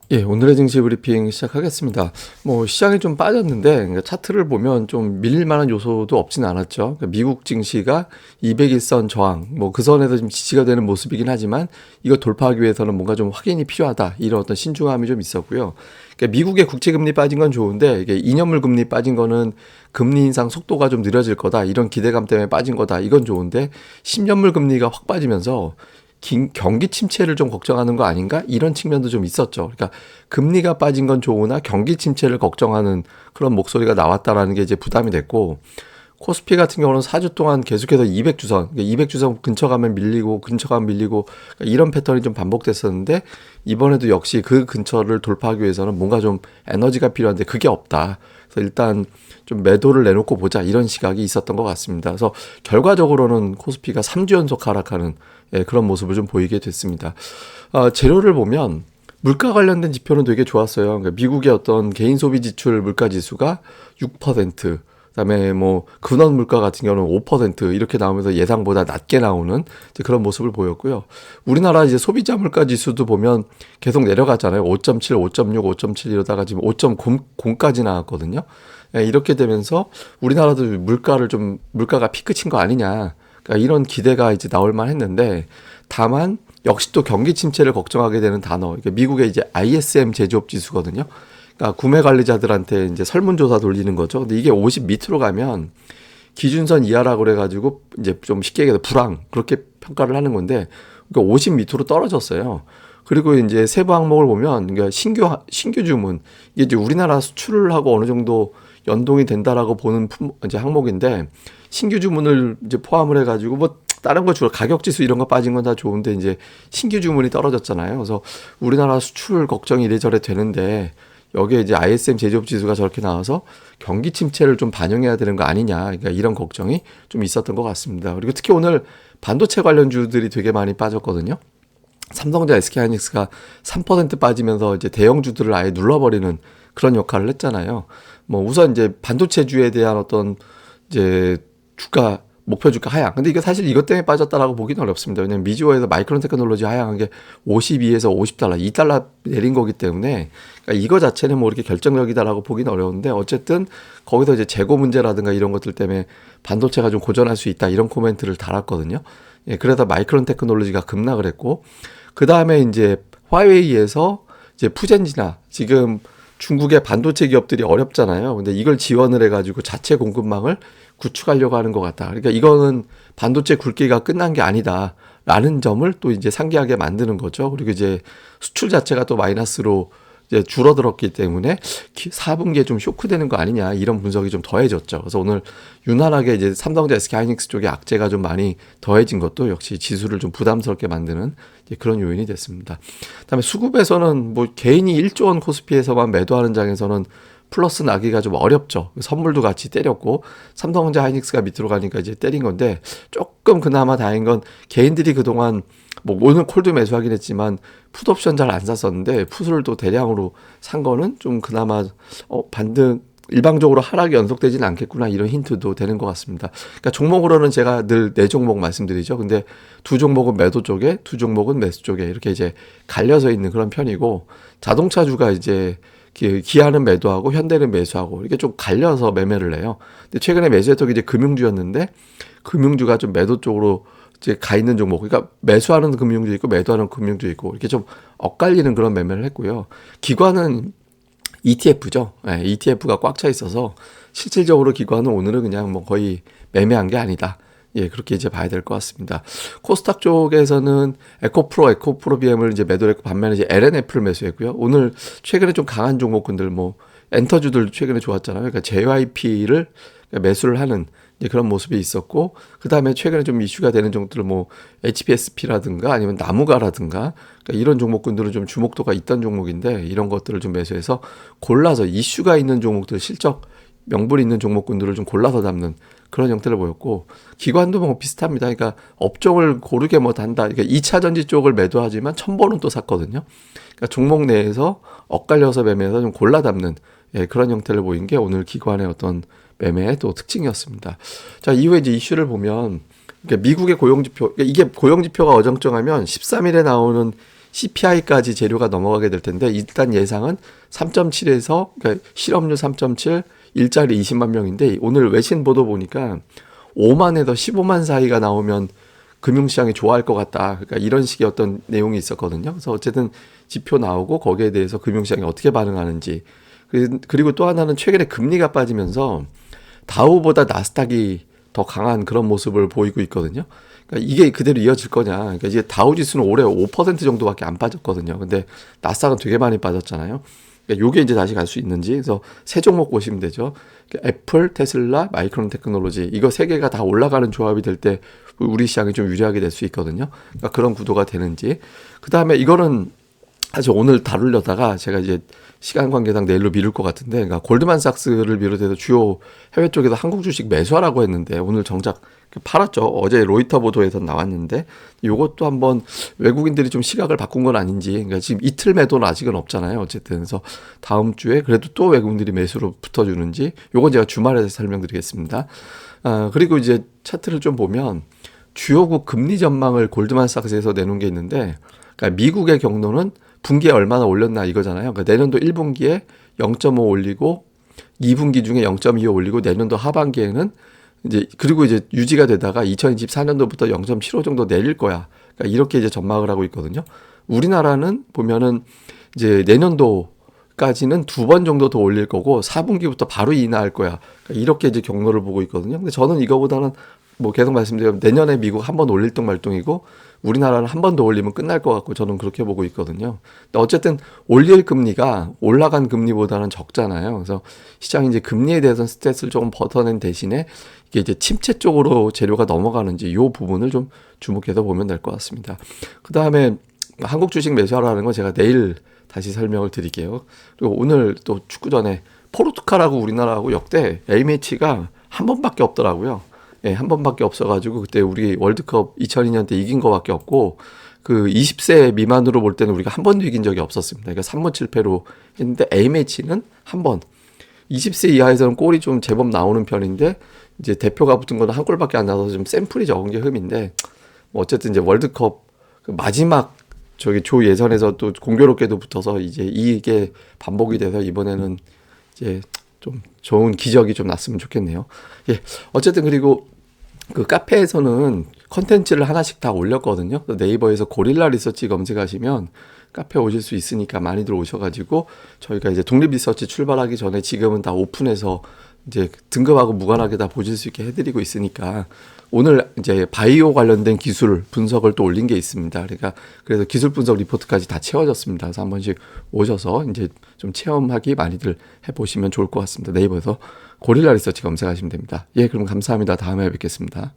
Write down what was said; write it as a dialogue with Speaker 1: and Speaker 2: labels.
Speaker 1: 예, 오늘의 증시 브리핑 시작하겠습니다. 시장이 좀 빠졌는데, 그러니까 차트를 보면 좀 밀릴 만한 요소도 없지는 않았죠. 그러니까 미국 증시가 200일선 저항, 그 선에서 좀 지지가 되는 모습이긴 하지만, 이거 돌파하기 위해서는 뭔가 좀 확인이 필요하다. 이런 어떤 신중함이 좀 있었고요. 그러니까 미국의 국채금리 빠진 건 좋은데, 이게 2년물 금리 빠진 거는 금리 인상 속도가 좀 느려질 거다. 이런 기대감 때문에 빠진 거다. 이건 좋은데, 10년물 금리가 확 빠지면서, 경기 침체를 좀 걱정하는 거 아닌가? 이런 측면도 좀 있었죠. 그러니까 금리가 빠진 건 좋으나 경기 침체를 걱정하는 그런 목소리가 나왔다라는 게 이제 부담이 됐고, 코스피 같은 경우는 4주 동안 계속해서 200주선, 200주선 근처 가면 밀리고 근처 가면 밀리고, 그러니까 이런 패턴이 좀 반복됐었는데, 이번에도 역시 그 근처를 돌파하기 위해서는 뭔가 좀 에너지가 필요한데 그게 없다. 그래서 일단 좀 매도를 내놓고 보자, 이런 시각이 있었던 것 같습니다. 그래서 결과적으로는 코스피가 3주 연속 하락하는 그런 모습을 좀 보이게 됐습니다. 재료를 보면 물가 관련된 지표는 되게 좋았어요. 그러니까 미국의 어떤 개인 소비 지출 물가 지수가 6%, 그다음에 근원 물가 같은 경우는 5% 이렇게 나오면서 예상보다 낮게 나오는 이제 그런 모습을 보였고요. 우리나라 이제 소비자 물가 지수도 보면 계속 내려갔잖아요. 5.7, 5.6, 5.7 이러다가 지금 5.0까지 나왔거든요. 이렇게 되면서 우리나라도 물가가 피크 친 거 아니냐. 그러니까 이런 기대가 이제 나올 만 했는데, 다만 역시 또 경기 침체를 걱정하게 되는 단어. 그러니까 미국의 이제 ISM 제조업 지수거든요. 그러니까 구매 관리자들한테 이제 설문조사 돌리는 거죠. 근데 이게 50 밑으로 가면 기준선 이하라고 그래가지고 이제 좀 쉽게 얘기해서 불황, 그렇게 평가를 하는 건데, 그러니까 50 밑으로 떨어졌어요. 그리고 이제 세부 항목을 보면, 그러니까 신규 주문, 이게 이제 우리나라 수출을 하고 어느 정도 연동이 된다라고 보는 이제 항목인데, 신규 주문을 이제 포함을 해가지고 다른 거 주로 가격 지수 이런 거 빠진 건 다 좋은데 이제 신규 주문이 떨어졌잖아요. 그래서 우리나라 수출 걱정이 이래저래 되는데, 여기에 이제 ISM 제조업 지수가 저렇게 나와서 경기 침체를 좀 반영해야 되는 거 아니냐. 그러니까 이런 걱정이 좀 있었던 것 같습니다. 그리고 특히 오늘 반도체 관련주들이 되게 많이 빠졌거든요. 삼성전자, SK하이닉스가 3% 빠지면서 이제 대형주들을 아예 눌러버리는 그런 역할을 했잖아요. 우선 이제 반도체주에 대한 어떤 이제 목표 주가 하향. 근데 이게 사실 이것 때문에 빠졌다라고 보기는 어렵습니다. 왜냐면 미주어에서 마이크론 테크놀로지 하향한 게 52에서 50달러, 2달러 내린 거기 때문에, 그러니까 이거 자체는 이렇게 결정적이다라고 보기는 어려운데, 어쨌든 거기서 이제 재고 문제라든가 이런 것들 때문에 반도체가 좀 고전할 수 있다, 이런 코멘트를 달았거든요. 그래서 마이크론 테크놀로지가 급락을 했고, 그 다음에 이제 화웨이에서 이제 푸젠지나 지금 중국의 반도체 기업들이 어렵잖아요. 근데 이걸 지원을 해가지고 자체 공급망을 구축하려고 하는 것 같다. 그러니까 이거는 반도체 굵기가 끝난 게 아니다라는 점을 또 이제 상기하게 만드는 거죠. 그리고 이제 수출 자체가 또 마이너스로 이제 줄어들었기 때문에 4분기에 좀 쇼크되는 거 아니냐, 이런 분석이 좀 더해졌죠. 그래서 오늘 유난하게 이제 삼성전자, SK하이닉스 쪽에 악재가 좀 많이 더해진 것도 역시 지수를 좀 부담스럽게 만드는 그런 요인이 됐습니다. 그다음에 수급에서는 개인이 1조 원 코스피에서만 매도하는 장에서는 플러스 나기가 좀 어렵죠. 선물도 같이 때렸고, 삼성전자, 하이닉스가 밑으로 가니까 이제 때린 건데, 조금 그나마 다행인 건 개인들이 그동안 오늘 콜도 매수하긴 했지만 풋옵션 잘 안 샀었는데 풋을 또 대량으로 산 거는 좀 그나마 반등, 일방적으로 하락이 연속되지는 않겠구나, 이런 힌트도 되는 것 같습니다. 그러니까 종목으로는 제가 늘 4종목 말씀드리죠. 근데 2종목은 매도 쪽에, 2종목은 매수 쪽에 이렇게 이제 갈려서 있는 그런 편이고, 자동차주가 이제 기아는 매도하고 현대는 매수하고 이렇게 좀 갈려서 매매를 해요. 근데 최근에 매수했던 게 이제 금융주였는데, 금융주가 좀 매도 쪽으로 이제 가 있는 종목, 그러니까 매수하는 금융주 있고 매도하는 금융주 있고 이렇게 좀 엇갈리는 그런 매매를 했고요. 기관은 ETF죠. 네, ETF가 꽉 차 있어서 실질적으로 기관은 오늘은 그냥 거의 매매한 게 아니다. 그렇게 이제 봐야 될 것 같습니다. 코스닥 쪽에서는 에코프로 BM을 이제 매도를 했고, 반면에 이제 LNF를 매수했고요. 오늘 최근에 좀 강한 종목군들, 엔터주들 최근에 좋았잖아요. 그러니까 JYP를 매수를 하는 그런 모습이 있었고, 그 다음에 최근에 좀 이슈가 되는 종목들, HPSP라든가 아니면 나무가라든가, 그러니까 이런 종목군들은 좀 주목도가 있던 종목인데, 이런 것들을 좀 매수해서 골라서 이슈가 있는 종목들, 실적 명분 있는 종목군들을 좀 골라서 잡는 그런 형태를 보였고, 기관도 비슷합니다. 그러니까 업종을 고르게 단다. 그러니까 2차 전지 쪽을 매도하지만 첨보는 또 샀거든요. 그러니까 종목 내에서 엇갈려서 매매해서 좀 골라 담는 그런 형태를 보인 게 오늘 기관의 어떤 매매의 또 특징이었습니다. 자, 이후에 이제 이슈를 보면, 그러니까 미국의 고용지표, 그러니까 이게 고용지표가 어정쩡하면 13일에 나오는 CPI까지 재료가 넘어가게 될 텐데 일단 예상은 3.7에서 그러니까 실업률 3.7, 일자리 20만 명인데 오늘 외신 보도 보니까 5만에서 15만 사이가 나오면 금융시장이 좋아할 것 같다. 그러니까 이런 식의 어떤 내용이 있었거든요. 그래서 어쨌든 지표 나오고 거기에 대해서 금융시장이 어떻게 반응하는지 그리고 또 하나는 최근에 금리가 빠지면서 다우보다 나스닥이 더 강한 그런 모습을 보이고 있거든요. 그러니까 이게 그대로 이어질 거냐. 그러니까 이제 다우 지수는 올해 5% 정도밖에 안 빠졌거든요. 근데 나스닥은 되게 많이 빠졌잖아요. 그러니까 요게 이제 다시 갈 수 있는지. 그래서 세 종목 보시면 되죠. 그러니까 애플, 테슬라, 마이크론 테크놀로지 이거 세 개가 다 올라가는 조합이 될 때 우리 시장이 좀 유리하게 될 수 있거든요. 그러니까 그런 구도가 되는지. 그다음에 이거는 사실 오늘 다루려다가 제가 이제 시간 관계상 내일로 미룰 것 같은데, 그러니까 골드만삭스를 비롯해서 주요 해외 쪽에서 한국 주식 매수하라고 했는데 오늘 정작 팔았죠. 어제 로이터 보도에서 나왔는데 이것도 한번 외국인들이 좀 시각을 바꾼 건 아닌지. 그러니까 지금 이틀 매도는 아직은 없잖아요. 어쨌든 그래서 다음 주에 그래도 또 외국인들이 매수로 붙어주는지 요건 제가 주말에 설명드리겠습니다. 그리고 이제 차트를 좀 보면 주요국 금리 전망을 골드만삭스에서 내놓은 게 있는데, 그러니까 미국의 경로는 분기에 얼마나 올렸나 이거잖아요. 그러니까 내년도 1분기에 0.5 올리고 2분기 중에 0.25 올리고 내년도 하반기에는 이제 그리고 이제 유지가 되다가 2024년도부터 0.75 정도 내릴 거야. 그러니까 이렇게 이제 전망을 하고 있거든요. 우리나라는 보면은 이제 내년도까지는 2번 정도 더 올릴 거고 4분기부터 바로 인하할 거야. 그러니까 이렇게 이제 경로를 보고 있거든요. 근데 저는 이거보다는 뭐 계속 말씀드리면 내년에 미국 한 번 올릴 동 말동이고 우리나라는 한 번 더 올리면 끝날 것 같고 저는 그렇게 보고 있거든요. 근데 어쨌든 올릴 금리가 올라간 금리보다는 적잖아요. 그래서 시장이 이제 금리에 대해서 스트레스를 조금 벗어낸 대신에 이게 이제 침체 쪽으로 재료가 넘어가는지 이 부분을 좀 주목해서 보면 될 것 같습니다. 그 다음에 한국 주식 매수하라는 건 제가 내일 다시 설명을 드릴게요. 그리고 오늘 또 축구 전에 포르투갈하고 우리나라하고 역대 A매치가 한 번밖에 없더라고요. 예, 한 번밖에 없어가지고 그때 우리 월드컵 2002년 때 이긴 거밖에 없고 그 20세 미만으로 볼 때는 우리가 한 번도 이긴 적이 없었습니다. 그러니까 3무 7패로 했는데 A매치는 한 번. 20세 이하에서는 골이 좀 제법 나오는 편인데 이제 대표가 붙은 거는 한 골밖에 안 나와서 좀 샘플이 적은 게 흠인데 뭐 어쨌든 이제 월드컵 그 마지막 저기 조 예선에서 또 공교롭게도 붙어서 이제 이게 반복이 돼서 이번에는 이제 좀 좋은 기적이 좀 났으면 좋겠네요. 예, 어쨌든 그리고 그 카페에서는 컨텐츠를 하나씩 다 올렸거든요. 네이버에서 고릴라 리서치 검색하시면 카페 오실 수 있으니까 많이들 오셔가지고 저희가 이제 독립 리서치 출발하기 전에 지금은 다 오픈해서 이제 등급하고 무관하게 다 보실 수 있게 해드리고 있으니까 오늘 이제 바이오 관련된 기술 분석을 또 올린 게 있습니다. 그러니까 그래서 기술 분석 리포트까지 다 채워졌습니다. 그래서 한 번씩 오셔서 이제 좀 체험하기 많이들 해보시면 좋을 것 같습니다. 네이버에서 고릴라 리서치 검색하시면 됩니다. 예, 그럼 감사합니다. 다음에 뵙겠습니다.